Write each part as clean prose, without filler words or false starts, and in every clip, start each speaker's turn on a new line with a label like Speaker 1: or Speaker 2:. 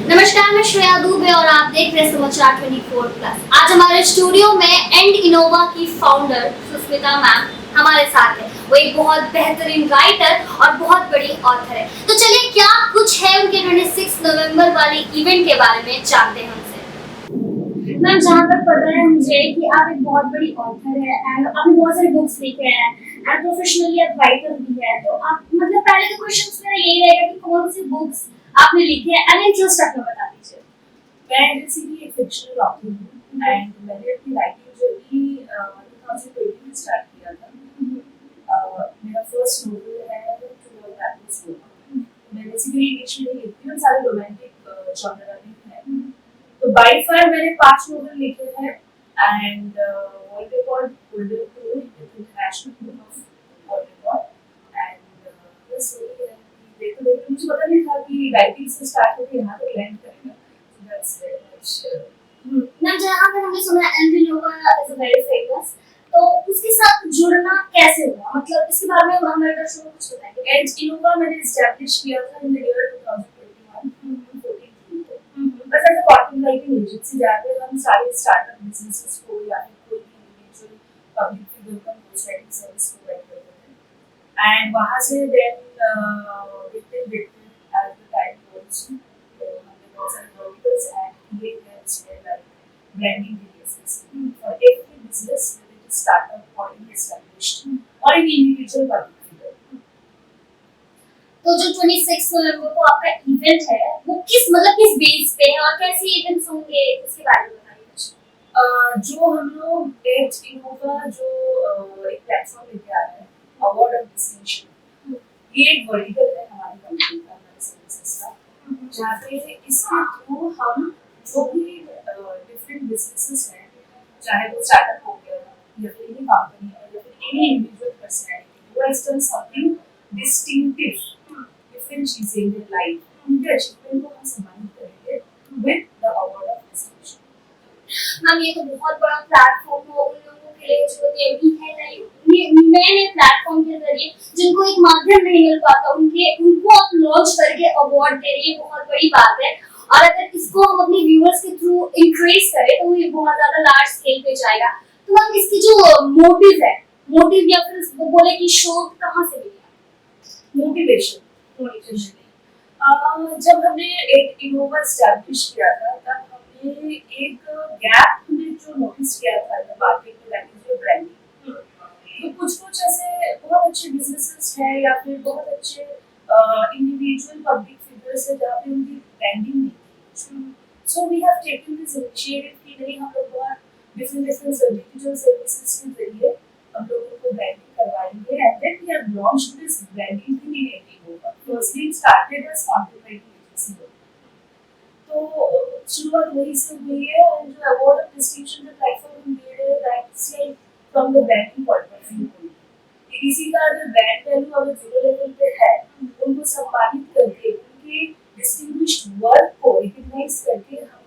Speaker 1: नमस्कार, मैं श्रेया दुबे और आप देख रहे हैं समाचार 24+। आज हमारे स्टूडियो में एंड इनोवा की फाउंडर सुष्मिता मैम हमारे साथ है। वो एक बहुत बेहतरीन राइटर और बहुत बड़ी ऑथर है। तो चलिए क्या कुछ है उनके 26 नवंबर वाले इवेंट के बारे में जानते हैं उनसे। मैम, जहाँ तक पता है मुझे कि आप एक बहुत बड़ी ऑथर है एंड आपने बहुत सारे बुक्स लिखे हैं एंड प्रोफेशनली आप राइटर भी है। तो आप मतलब पहले के क्वेश्चंस मेरा यही रहेगा कि कौन सी बुक्स आपने लिखे हैं एंड इंटरेस्ट अपना बता दीजिए।
Speaker 2: मैं बेसिकली एक फिक्शनल ऑथर हूँ एंड मैंने अपनी राइटिंग जर्नी 2020 में स्टार्ट किया था। मेरा फर्स्ट नोवेल है टू दैट्स वो। मैं बेसिकली इंग्लिश में लिखती हूँ, सारे रोमांटिक जॉनर में है। तो बाय फार मैंने 5 नोवेल लिखे हैं एंड वर्ल्ड रिकॉर्ड होल्डर हूँ international book of world record and बस वही है। देखो मुझे पता नहीं था कि राइटिंग से स्टार्ट होकर यहाँ तक लैंड करेगा। So that's very much
Speaker 1: ma'am, जहाँ तक हमने सुना है and Innova is very famous, तो उसके साथ जुड़ना कैसे हुआ? मतलब इसके बारे में हमारे दर्शकों को कुछ बताइए।
Speaker 2: एंड इनोवा मैंने एस्टैब्लिश किया था इन द ईयर 2021 14 को। बस as a content writing agency जहाँ पे हम सारे स्टार्टअप बिजनेसेस को या फिर कोई भी इंडिविजुअल पब्लिक फिगर का पोस्ट राइटिंग सर्विस प्रोवाइड करते थे एंड वहाँ से देन देखते as the time goes हमने बहुत सारे verticals add किए हैं इसमें like branding businesses for every business whether it is startup or an established or an individual public figure।
Speaker 1: तो जो 26 नवंबर को आपका इवेंट है वो किस बेस पे है और कैसे इवेंट्स होंगे इसके बारे में बताइए।
Speaker 2: जो हम लोग एट इनोवा जो एक प्लेटफॉर्म लेके आ रहे हैं अवार्ड ऑफ डिस्टिंक्शन, ये एक वर्टिकल है हमारी कंपनी का, हमारे सर्विसेज का, जहाँ पे इसके थ्रू हम जो भी डिफरेंट बिजनेसेस हैं, चाहे वो स्टार्टअप हो गया या फिर एनी कंपनी या फिर any individual personality who has done something distinctive, different चीजें इन लाइफ, उनके अचीवमेंट को हम सम्मानित करेंगे with the award of distinction.
Speaker 1: Ma'am, ये तो बहुत बड़ा प्लेटफॉर्म हो उन लोगों के लिए जो अभी है नए प्लेटफॉर्म के जरिए जिनको एक माध्यम नहीं मिल पाता उनको आप लॉन्च करके अवार्ड दे रही है, बहुत बड़ी बात है। और अगर इसको हम अपने व्यूअर्स के थ्रू इंक्रीज करें तो ये बहुत ज्यादा लार्ज स्केल पे जाएगा। तो मैम, इसकी जो मोटिव या फिर वो बोले कि शोध कहाँ से मिला?
Speaker 2: मोटिवेशन जब हमने एक इनोवा एस्टैब्लिश किया था तब हमने एक गैप में जो नोटिस किया था मार्केट में, दैट इज योर ब्रांडिंग। तो कुछ ऐसे बहुत अच्छे बिजनेसेस हैं या फिर बहुत अच्छे इंडिविजुअल पब्लिक फिगर्स हैं जहाँ पे उनकी ब्रांडिंग नहीं थी। So we have taken this initiative कि नहीं, हम लोग बहुत डिफरेंट डिजिटल सर्विसेज के जरिए हम लोगों को ब्रांडिंग करवाएंगे and then we have launched this branding in Innova. Firstly it started as content writing agency, तो शुरुआत वही से हुई है एंड जो अवार्ड ऑफ डिस्टिंक्शन जो प्लेटफॉर्म मिले that's like from the branding point of view. किसी का अगर ब्रांड वैल्यू अगर जीरो लेवल पे है, उनको सम्मानित करके उनके डिस्टिंग्विश्ड वर्क को रिकॉग्नाइज करके हमको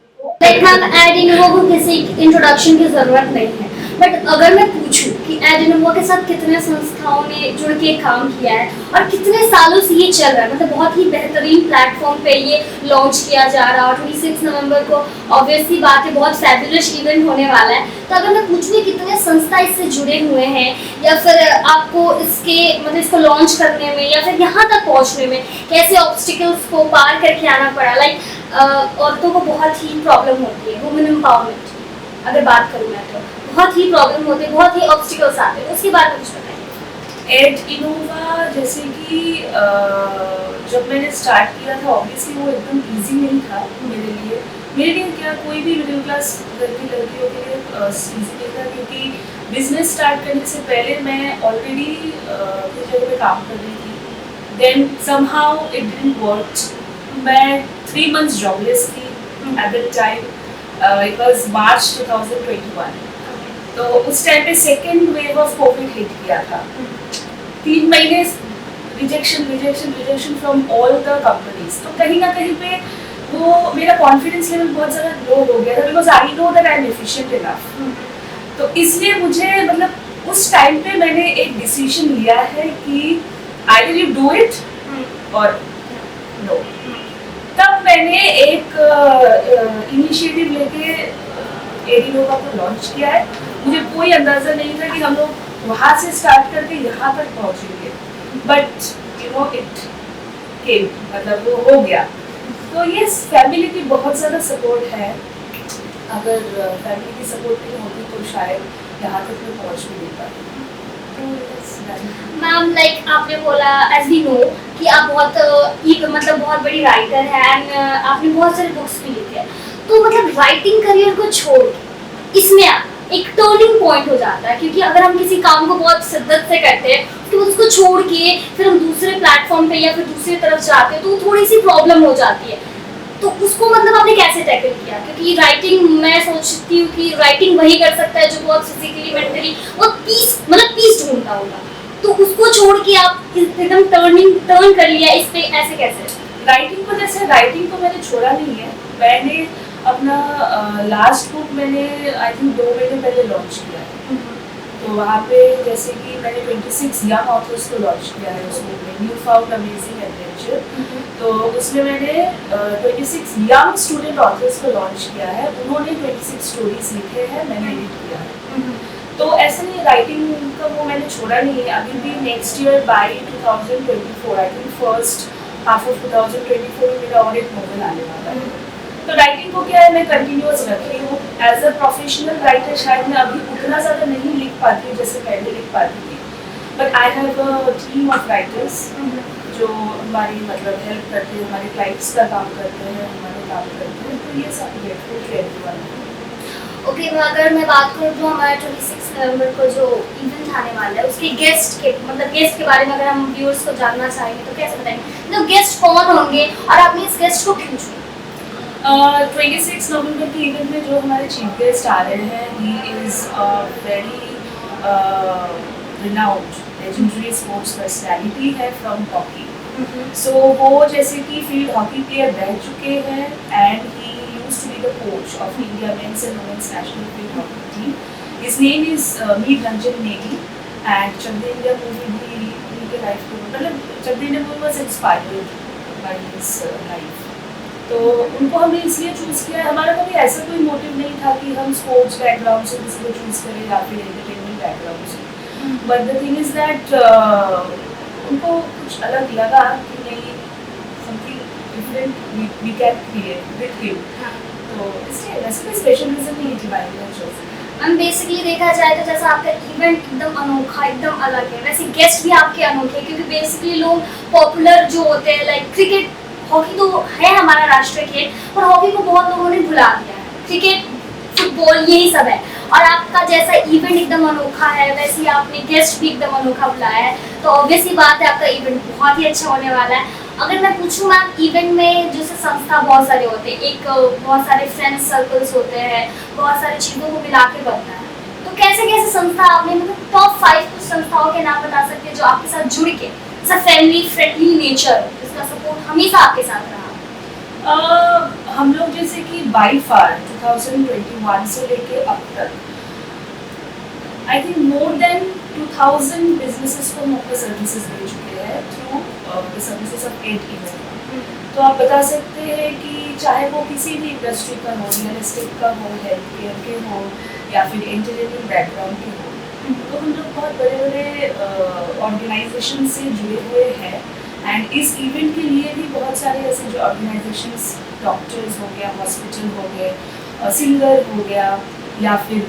Speaker 1: मैम, एड इनोवा को किसी इंट्रोडक्शन की जरूरत नहीं है, बट अगर मैं पूछूं कि एड इनोवा के साथ कितने संस्थाओं ने जुड़ के काम किया है और कितने सालों से ये चल रहा है, मतलब बहुत ही बेहतरीन प्लेटफॉर्म पे ये लॉन्च किया जा रहा है और 26 नवंबर को ऑब्वियसली बात है बहुत फैबुलस इवेंट होने वाला है। तो अगर मैं पूछूं कितने संस्था इससे जुड़े हुए हैं या फिर आपको इसको लॉन्च करने में या फिर यहाँ तक पहुँचने में कैसे ऑब्स्टिकल्स को पार करके आना पड़ा? औरतों को बहुत ही प्रॉब्लम होती है, वुमेन एम्पावरमेंट अगर बात करूँ मैं तो बहुत ही प्रॉब्लम होते हैं, बहुत ही ऑब्स्टिकल्स आते हैं, उसके बारे में कुछ बताइए।
Speaker 2: एट इनोवा जैसे कि जब मैंने स्टार्ट किया था ऑब्वियसली वो एकदम इजी नहीं था मेरे लिए क्या कोई भी मिडिल क्लास घर की लड़कियों के लिए इजी नहीं था, क्योंकि बिजनेस स्टार्ट करने से पहले मैं ऑलरेडी कुछ जगह पे काम कर रही थी। Then somehow it didn't work. मैं 3 months जॉबलेस थी at that time. It was March 2021। तो उस टाइम पे second wave of Covid hit किया था। 3 महीने rejection from all the companies. तो कहीं ना कहीं पे वो मेरा कॉन्फिडेंस लेवल बहुत ज़्यादा लो हो गया था, because I know that I am efficient enough. तो इसलिए मुझे मतलब उस टाइम पे मैंने एक डिसीजन लिया है कि आइदर यू डू इट और नो। तब मैंने एक इनिशिएटिव लेके एडिनोवा को लॉन्च किया है। मुझे कोई अंदाज़ा नहीं था कि हम लोग वहाँ से स्टार्ट करके यहाँ तक पहुँचेंगे, but you know it came, मतलब वो हो गया। तो ये फैमिली की बहुत ज़्यादा सपोर्ट है। अगर फैमिली की सपोर्ट नहीं होती तो शायद यहाँ तक मैं पहुँच भी नहीं पाती।
Speaker 1: मैम लाइक आपने बोला एज वी नो कि आप मतलब बहुत बड़ी राइटर हैं एंड आपने बहुत सारे बुक्स भी लिखे हैं, तो मतलब राइटिंग करियर को छोड़ के इसमें एक टर्निंग पॉइंट हो जाता है, क्योंकि अगर हम किसी काम को बहुत शिद्दत से करते हैं तो उसको छोड़ के फिर हम दूसरे प्लेटफॉर्म पे या फिर दूसरी तरफ जाते हैं तो थोड़ी सी प्रॉब्लम हो जाती है। तो उसको मतलब आपने कैसे टैकल किया? क्योंकि राइटिंग, मैं सोचती हूँ कि राइटिंग वही कर सकता है जो बहुत फिजिकली मेंटली बहुत पीस ढूंढता होगा, तो उसको छोड़ के आप एकदम टर्न कर लिया इस पे, ऐसे कैसे?
Speaker 2: राइटिंग को मैंने छोड़ा नहीं है। मैंने अपना लास्ट बुक मैंने आई थिंक 2 महीने पहले लॉन्च किया है। तो वहाँ पे जैसे कि मैंने 26 यंग ऑथर्स को लॉन्च किया है उस बुक में, न्यू फाउंड अमेजिंग एडवेंचर। तो उसमें मैंने 26 यंग स्टूडेंट ऑथर्स को लॉन्च किया है। उन्होंने 26 स्टोरीज लिखे हैं, मैंने एडिट किया है। तो ऐसे नहीं, राइटिंग का वो मैंने छोड़ा नहीं है। अभी भी next year by 2024 I think first half of 2024 मेरा और एक नॉवेल आने वाला है। तो राइटिंग को क्या है, मैं कंटिन्यूअस रख रही हूँ। एज अ प्रोफेशनल राइटर शायद मैं अभी उतना ज़्यादा नहीं लिख पाती हूँ जैसे पहले लिख पाती थी, but I have a team of writers जो हमारी मतलब हेल्प करते हैं, हमारे क्लाइंट्स का काम करते हैं, हमारे काम करते हैं। तो ये सब ग्रेटफुल टू एवरीवन।
Speaker 1: ओके, अगर मैं बात करूँ तो हमारे 26 नवंबर को जो इवेंट आने वाला है उसके गेस्ट के बारे में अगर हम व्यूअर्स को जानना चाहेंगे तो कैसे बताएंगे? तो गेस्ट कौन होंगे और आपने इस गेस्ट को क्यों चुना?
Speaker 2: 26 नवंबर के इवेंट में जो हमारे चीफ गेस्ट आ रहे हैं, he is very renowned legendary sports personality है फ्रॉम हॉकी। सो वो जैसे कि फील्ड हॉकी प्लेयर रह चुके हैं and he used to be the coach of India men's and women's national field hockey team. His name is Meet Ranjan Negi, and Chak De India movie भी उनके life को, मतलब Chak De India movie was inspired by his life. तो उनको हमने इसलिए choose किया। हमारा कभी ऐसा कोई मोटिव नहीं था कि हम स्पोर्ट्स बैकग्राउंड से किसी को चूज़ करें या फिर एंटरटेनमेंट बैकग्राउंड से, but the thing is that उनको कुछ अलग लगा कि नहीं, something different we can create with him. तो इसलिए वैसे कोई स्पेशल रीज़न नहीं थी बाय नेचर।
Speaker 1: हम बेसिकली देखा जाए तो जैसा आपका इवेंट एकदम अनोखा, एकदम अलग है, वैसे गेस्ट भी आपके अनोखे, क्योंकि बेसिकली लोग पॉपुलर जो होते हैं लाइक क्रिकेट, हॉकी तो है हमारा राष्ट्रीय खेल, पर हॉकी को बहुत लोगों ने भुला दिया है। क्रिकेट, फुटबॉल यही सब है, और आपका जैसा इवेंट एकदम अनोखा है वैसे ही आपने गेस्ट भी एकदम अनोखा बुलाया है, तो ऑब्वियसली बात है आपका इवेंट बहुत ही अच्छा होने वाला है। अगर मैं पूछूँ मैम, इवेंट में जैसे संस्था बहुत सारे होते हैं, एक बहुत सारे फ्रेंड्स सर्कल्स होते हैं, बहुत सारी चीज़ों को मिला के बनता है, तो कैसे कैसे संस्था आपने, मतलब टॉप 5 कुछ संस्थाओं के नाम बता सकते हैं जो आपके साथ जुड़ के फैमिली फ्रेंडली नेचर, जिसका सपोर्ट हमेशा आपके साथ रहा?
Speaker 2: हम लोग जैसे कि बाई फार 2021 से लेके अब तक I think more than 2000 businesses को हम अपने सर्विसेज दे चुके हैं through the services of 8 event. तो आप बता सकते हैं कि चाहे वो किसी भी इंडस्ट्री का हो, रियल एस्टेट का हो, हेल्थ केयर के हो या फिर एंटरटेनमेंट बैकग्राउंड के हो, तो हम लोग बहुत बड़े बड़े ऑर्गेनाइजेशन से जुड़े हुए हैं। एंड इस इवेंट के लिए भी बहुत सारे ऐसे जो ऑर्गेनाइजेशंस, डॉक्टर्स हो गया, हॉस्पिटल हो गए, सिंगर हो गया या फिर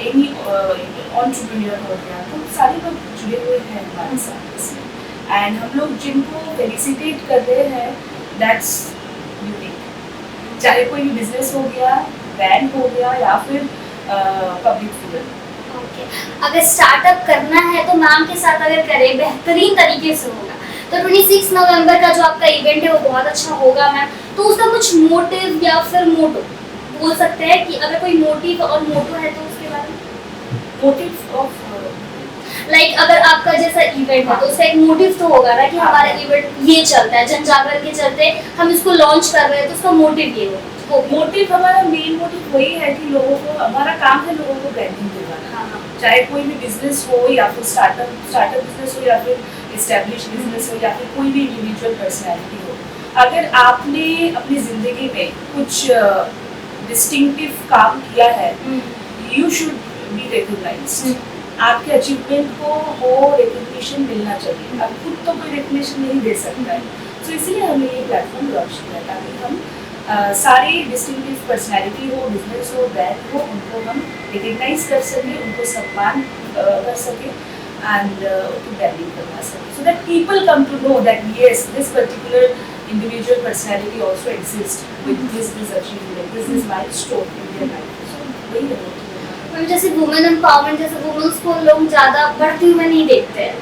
Speaker 2: एनी एंटरप्रेन्योर हो गया, तो सारे लोग जुड़े हुए हैं हमारे साथ इसमें। एंड हम लोग जिनको फेलिसिटेट कर रहे हैं, दैट्स यूनिक। चाहे कोई भी बिजनेस हो गया, बैंड हो गया या फिर पब्लिक फिगर।
Speaker 1: ओके, अगर स्टार्टअप करना है तो मैम के साथ अगर करें बेहतरीन तरीके से होगा। तो 26 नवंबर का जो आपका इवेंट है वो बहुत अच्छा होगा मैम, तो उसका कुछ मोटिव या फिर मोटो बोल सकते हैं कि अगर कोई मोटिव और मोटो है तो उसके बारे में?
Speaker 2: मोटिव ऑफ
Speaker 1: लाइक अगर आपका जैसा इवेंट है तो उसका एक मोटिव तो होगा ना कि हमारा इवेंट ये चलता है, जन जागरण के चलते हम इसको लॉन्च कर रहे हैं, तो उसका मोटिव ये हो।
Speaker 2: मोटिव हमारा मेन मोटिव वही है कि लोगों को, हमारा काम है लोगों को ब्रांडिंग दिलाना। चाहे कोई भी बिजनेस हो या फिर स्टार्टअप बिजनेस हो या फिर एस्टेब्लिश बिजनेस हो या फिर कोई भी इंडिविजुअल पर्सनैलिटी हो, अगर आपने अपनी जिंदगी में कुछ डिस्टिंक्टिव काम किया है, यू शुड बी रिकॉग्नाइज्ड। आपके अचीवमेंट को वो रिकग्निशन मिलना चाहिए। अब खुद तो कोई रिकग्निशन नहीं दे सकता है, तो इसलिए हमने ये प्लेटफॉर्म लॉन्च किया ताकि हम सारी डिस्टिंक्टिव पर्सनैलिटी हो, बिजनेस हो, ब्रांड हो, उनको हम रिकग्नाइज कर सकें, उनको सम्मान कर सकें एंड उनकी ब्रांडिंग करवा सकें, so that people come to know that yes this particular individual personality also exists with this achievement, this is milestone in their life. So वही है।
Speaker 1: मैम जैसे वुमेन एम्पावरमेंट, जैसे वुमेन्स को लोग ज़्यादा बढ़ती हुई नहीं देखते हैं।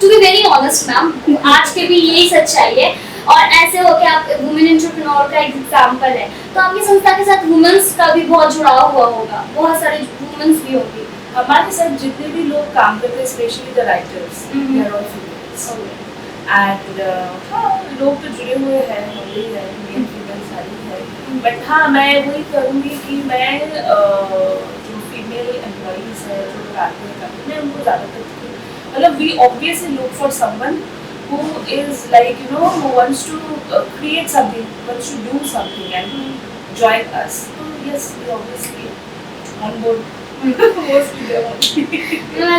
Speaker 1: To be very honest ma'am, आज के भी यही सच्चाई है और ऐसे हो के आप वुमेन एंटरप्रेन्योर का एक एग्जाम्पल है, तो आपकी संस्था के साथ वुमेन्स का भी बहुत जुड़ाव हुआ होगा, बहुत सारे वुमेन्स भी होंगी।
Speaker 2: हमारे साथ जितने भी लोग काम करते हैं, specially the writers, they are all females and हाँ, लोग तो जुड़े हुए हैं, होंगे है, मेल फीमेल सारी है। बट हाँ, मैं वही करूँगी कि मैं जो फीमेल एम्प्लॉइज है, जो लोग आते हैं कंपनी में, उनको ज़्यादातर मतलब we obviously look for someone who is like, you know, who wants to create something, wants to do something and join us. So yes, we obviously on board.
Speaker 1: As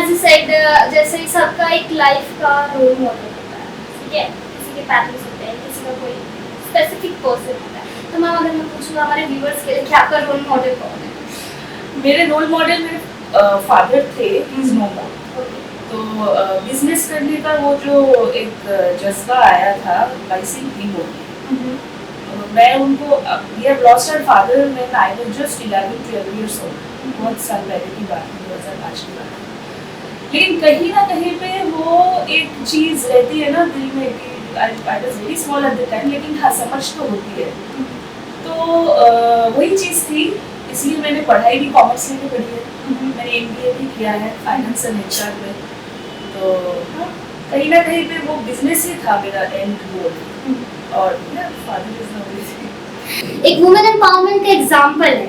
Speaker 1: you said, जैसे सबका एक life का role model होता है, ठीक है, किसी के पैरेंट्स होते हैं, किसी का कोई स्पेसिफिक पर्सन होता है, तो मैम अगर मैं पूछूँ हमारे व्यूअर्स के लिए कि आपका रोल मॉडल कौन है?
Speaker 2: मेरे रोल मॉडल मेरे फादर थे, इज नो मोर। तो बिजनेस करने का वो जो एक जज्बा आया था, बाई सिंह थिंग होगी, मैं उनको, we have lost our father when I was just 11-12 years old, बहुत साल पहले की बात है, 2005 की बात है। लेकिन कहीं ना कहीं पे वो एक चीज़ रहती है ना दिल में कि I was very small at the time, लेकिन हाँ समझ तो होती है। तो वही चीज़ थी, इसलिए मैंने पढ़ाई भी कॉमर्स में पढ़ी है, मैंने MBA भी किया है फाइनेंस एंड HR में। तो कहीं ना कहीं पे वो बिजनेस ही था मेरा एंड गोल, और फादर इज ऑब्वियसली
Speaker 1: एक वुमेन एम्पावरमेंट का एग्जाम्पल है।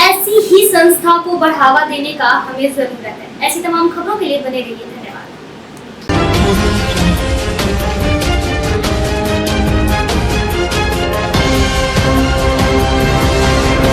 Speaker 1: ऐसी ही संस्था को बढ़ावा देने का हमें जरूरत है। ऐसी तमाम खबरों के लिए बने रहिए। धन्यवाद।